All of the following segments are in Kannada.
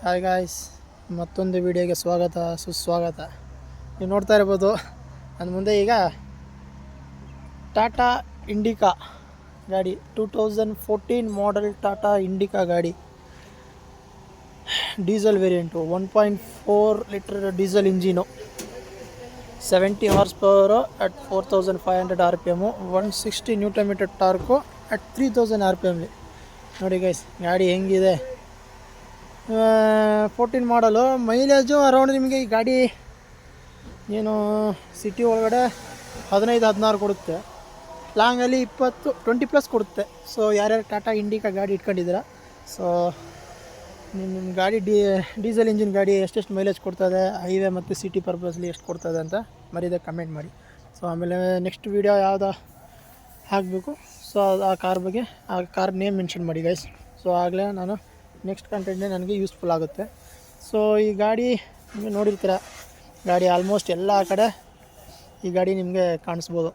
ಹಾಯ್ ಗಾಯ್ಸ್, ಮತ್ತೊಂದು ವಿಡಿಯೋಗೆ ಸ್ವಾಗತ ಸುಸ್ವಾಗತ. ನೀವು ನೋಡ್ತಾ ಇರ್ಬೋದು ನನ್ನ ಮುಂದೆ ಈಗ ಟಾಟಾ ಇಂಡಿಕಾ ಗಾಡಿ 2014 ಮಾಡೆಲ್ ಟಾಟಾ ಇಂಡಿಕಾ ಗಾಡಿ, diesel variant, 1.4 litre diesel engine, 70 horse power at 4500 RPM, 160 newton metre torque at 3000 RPM. ನೋಡಿ ಗೈಸ್ ಗಾಡಿ ಹೆಂಗಿದೆ. 14 ಮಾಡಲು, ಮೈಲೇಜು ಅರೌಂಡ್ ನಿಮಗೆ ಈ ಗಾಡಿ ಏನು ಸಿಟಿ ಒಳಗಡೆ 15-16 ಕೊಡುತ್ತೆ, ಲಾಂಗಲ್ಲಿ 20+ ಕೊಡುತ್ತೆ. ಸೊ ಯಾರ್ಯಾರು ಟಾಟಾ ಇಂಡಿಕಾ ಗಾಡಿ ಇಟ್ಕೊಂಡಿದ್ದೀರಾ, ಸೊ ನಿಮ್ಮ ಗಾಡಿ ಡೀಸೆಲ್ ಇಂಜಿನ್ ಗಾಡಿ ಎಷ್ಟೆಷ್ಟು ಮೈಲೇಜ್ ಕೊಡ್ತದೆ, ಹೈವೇ ಮತ್ತು ಸಿಟಿ ಪರ್ಪಸ್ಲಿ ಎಷ್ಟು ಕೊಡ್ತದೆ ಅಂತ ಮರೀದೆ ಕಮೆಂಟ್ ಮಾಡಿ. ಸೊ ಆಮೇಲೆ ನೆಕ್ಸ್ಟ್ ವೀಡಿಯೋ ಯಾವುದು ಹಾಕಬೇಕು, ಸೊ ಆ ಕಾರ್ ಬಗ್ಗೆ, ಆ ಕಾರ್ ನೇಮ್ ಮೆನ್ಷನ್ ಮಾಡಿ ಗೈಸ್. ಸೊ ಆಗಲೇ ನಾನು ನೆಕ್ಸ್ಟ್ ಕಂಟೆಂಟ್ನೇ ನನಗೆ ಯೂಸ್ಫುಲ್ ಆಗುತ್ತೆ. ಸೊ ಈ ಗಾಡಿ ನಿಮಗೆ ನೋಡಿರ್ತೀರ, ಗಾಡಿ ಆಲ್ಮೋಸ್ಟ್ ಎಲ್ಲ ಕಡೆ ಈ ಗಾಡಿ ನಿಮಗೆ ಕಾಣಿಸ್ಬೋದು,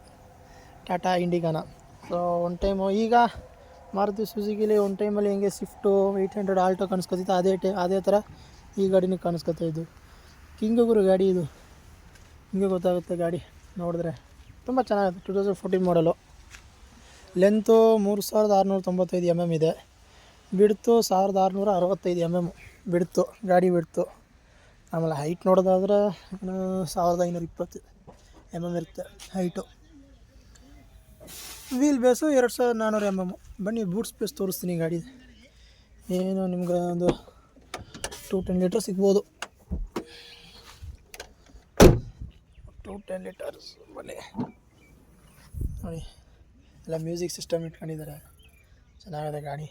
ಟಾಟಾ ಇಂಡಿಕಾನ. ಸೊ ಒಂದು ಟೈಮು ಈಗ ಮಾರುತಿ ಸುಜುಕಿಲಿ ಒಂದು ಟೈಮಲ್ಲಿ ಹೆಂಗೆ ಸ್ವಿಫ್ಟು 800 ಆಲ್ಟೋ ಕಾಣಿಸ್ಕೊತಿತ್ತು, ಅದೇ ಥರ ಈ ಗಾಡಿನೂ ಕಾಣಿಸ್ಕೊತಾ ಇದ್ದು. ಕಿಂಗುಗುರು ಗಾಡಿ ಇದು, ಹಿಂಗೆ ಗೊತ್ತಾಗುತ್ತೆ ಗಾಡಿ ನೋಡಿದ್ರೆ. ತುಂಬ ಚೆನ್ನಾಗಿದೆ. 2014 ಮಾಡಲು. ಲೆಂತು 3695 mm ಇದೆ. ಬಿಡ್ತು 1665 mm ಬಿಡ್ತು, ಗಾಡಿ ಬಿಡ್ತು. ಆಮೇಲೆ ಹೈಟ್ ನೋಡೋದಾದ್ರೆ 1520 mm ಇರುತ್ತೆ ಹೈಟು. ವೀಲ್ ಬೇಸು 2400 mm. ಬನ್ನಿ ಬೂಟ್ ಸ್ಪೇಸ್ ತೋರಿಸ್ತೀನಿ ಗಾಡಿ. ಏನು ನಿಮ್ಗೆ ಒಂದು 210 ಲೀಟರ್ ಸಿಗ್ಬೋದು, 210 ಲೀಟರ್ಸ್. ಬನ್ನಿ ನೋಡಿ, ಎಲ್ಲ ಮ್ಯೂಸಿಕ್ ಸಿಸ್ಟಮ್ ಇಟ್ಕೊಂಡಿದ್ದಾರೆ, ಚೆನ್ನಾಗಿದೆ ಗಾಡಿ.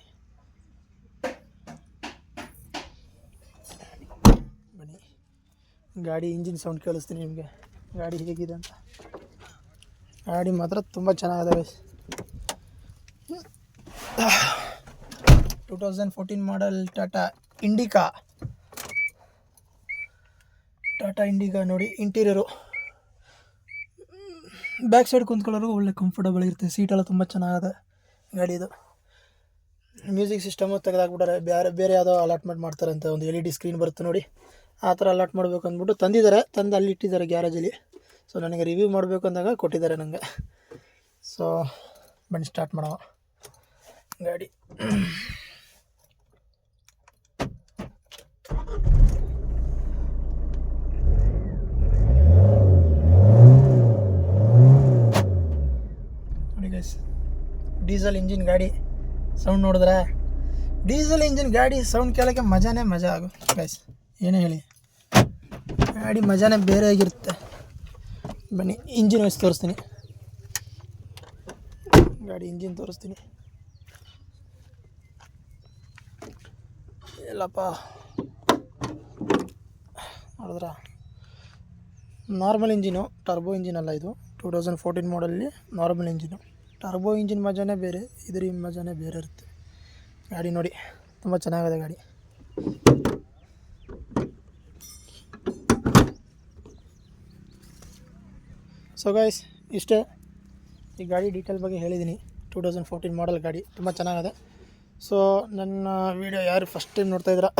ಬನ್ನಿ ಗಾಡಿ ಇಂಜಿನ್ ಸೌಂಡ್ ಕೇಳಿಸ್ತೀನಿ ನಿಮಗೆ, ಗಾಡಿ ಹೇಗಿದೆ ಅಂತ. ಗಾಡಿ ಮಾತ್ರ ತುಂಬ ಚೆನ್ನಾಗಿದೆ. 2014 ಮಾಡೆಲ್ ಟಾಟಾ ಇಂಡಿಕಾ ನೋಡಿ. ಇಂಟೀರಿಯರು ಬ್ಯಾಕ್ ಸೈಡ್ ಕುಂತ್ಕೊಳ್ಳೋರು ಒಳ್ಳೆ ಕಂಫರ್ಟಬಲ್ ಇರುತ್ತೆ. ಸೀಟೆಲ್ಲ ತುಂಬ ಚೆನ್ನಾಗಿದೆ ಗಾಡಿದು. ಮ್ಯೂಸಿಕ್ ಸಿಸ್ಟಮು ತೆಗೆದಾಕ್ಬಿಟ್ಟಾರೆ, ಬೇರೆ ಯಾವುದೋ ಅಲಾಟ್ಮೆಂಟ್ ಮಾಡ್ತಾರಂತೆ. ಒಂದು LED ಸ್ಕ್ರೀನ್ ಬರುತ್ತೆ ನೋಡಿ, ಆ ಥರ ಅಲಾಟ್ ಮಾಡಬೇಕು ಅಂದ್ಬಿಟ್ಟು ತಂದಿದ್ದಾರೆ, ತಂದು ಅಲ್ಲಿ ಇಟ್ಟಿದ್ದಾರೆ ಗ್ಯಾರೇಜಲ್ಲಿ. ಸೊ ನನಗೆ ರಿವ್ಯೂ ಮಾಡಬೇಕು ಅಂದಾಗ ಕೊಟ್ಟಿದ್ದಾರೆ ನನಗೆ. ಸೊ ಬನ್ನಿ ಸ್ಟಾರ್ಟ್ ಮಾಡೋ ಗಾಡಿ. ನೋಡಿ ಗೈಸ್, ಡೀಸೆಲ್ ಇಂಜಿನ್ ಗಾಡಿ ಸೌಂಡ್ ನೋಡಿದ್ರೆ, ಡೀಸೆಲ್ ಇಂಜಿನ್ ಗಾಡಿ ಸೌಂಡ್ ಕೇಳೋಕ್ಕೆ ಮಜಾ ಆಗು ಗೈಸ್. ಏನೇ ಹೇಳಿ, ಗಾಡಿ ಮಜಾನೇ ಬೇರೆ ಆಗಿರುತ್ತೆ. ಬನ್ನಿ ಇಂಜಿನ್ ವಯಸ್ಸು ತೋರಿಸ್ತೀನಿ, ಗಾಡಿ ಇಂಜಿನ್ ತೋರಿಸ್ತೀನಿ. ಎಲ್ಲಪ್ಪ ನೋಡಿದ್ರ, ನಾರ್ಮಲ್ ಇಂಜಿನು, ಟರ್ಬೋ ಇಂಜಿನ್ ಅಲ್ಲ ಇದು. 2014 ಮಾಡಲ್ಲಿ ನಾರ್ಮಲ್ ಇಂಜಿನು. ಟರ್ಬೋ ಇಂಜಿನ್ ಮಜಾನೇ ಬೇರೆ, ಇದ್ರ ಮಜಾನೇ ಬೇರೆ ಇರುತ್ತೆ. ಗಾಡಿ ನೋಡಿ ತುಂಬ ಚೆನ್ನಾಗಿದೆ ಗಾಡಿ. ಸೊ ಗೈಸ್, ಇಷ್ಟೇ ಈ ಗಾಡಿ ಡೀಟೇಲ್ ಬಗ್ಗೆ ಹೇಳಿದ್ದೀನಿ. 2014 ಮಾಡಲ್ ಗಾಡಿ ತುಂಬ ಚೆನ್ನಾಗಿದೆ. ಸೊ ನನ್ನ ವೀಡಿಯೋ ಯಾರು ಫಸ್ಟ್ ಟೈಮ್ ನೋಡ್ತಾಯಿದ್ದೀರಾ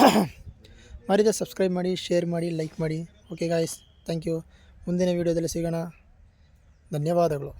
ಮರೀದೆ ಸಬ್ಸ್ಕ್ರೈಬ್ ಮಾಡಿ, ಶೇರ್ ಮಾಡಿ, ಲೈಕ್ ಮಾಡಿ. Okay guys, thank you. ಮುಂದಿನ ವೀಡಿಯೋದಲ್ಲಿ ಸಿಗೋಣ. ಧನ್ಯವಾದಗಳು.